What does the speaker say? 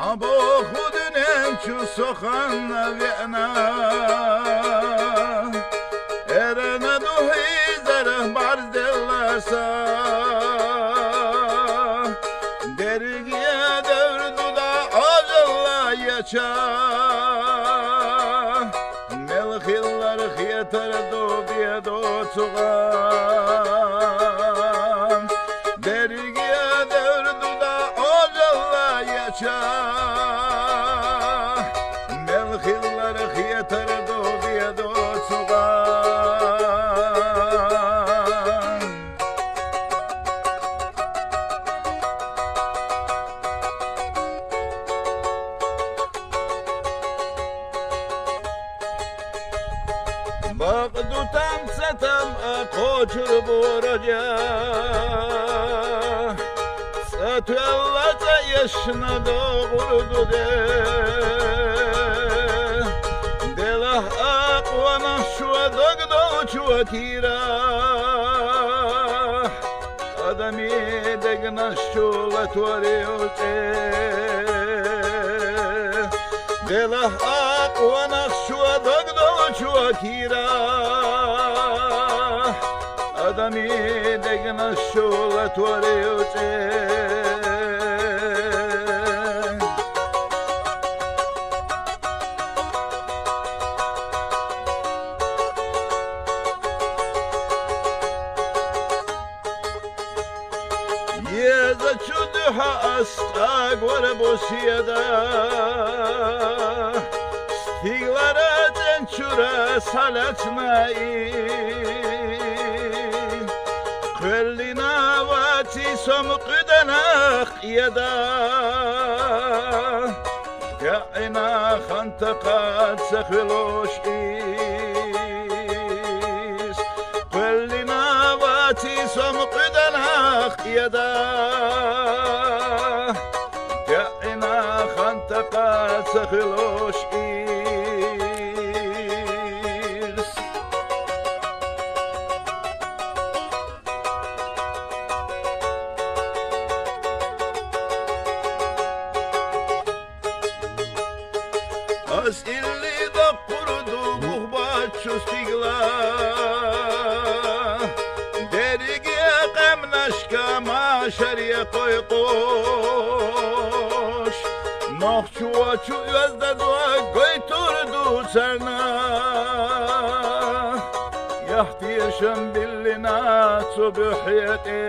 ابو خودنن چو سخن وینا ارن دوهی زره بردلسا dergiye devru da acılla yaşa melhillar yeter do diye do çıkan dergiye devru da acılla yaşa melhillar yeter do diye do çıkan bak tutam satam koçur buraca satıyorlarsa yaşına doğurdu de delah akvana şu dogdo çuatira adami degna şula tuariote delah akvana şu dogdo çuatira adami degna şula tuariote Yeza çuduha asta gore bosiyada Stiglara dençura salatnain Kvellina vati somqdanaq yada Ga'ina khantaqat sakhlosh is Kvellina vati somqdanaq yada Ga'ina khantaqat sakhlosh is Az illi da kurdu muhbat çustigla Dergiye qemnaşka maşeriye koy koş Nohçuva çu özde dua goyturdu serna Yahtiyşem billina subuhiyete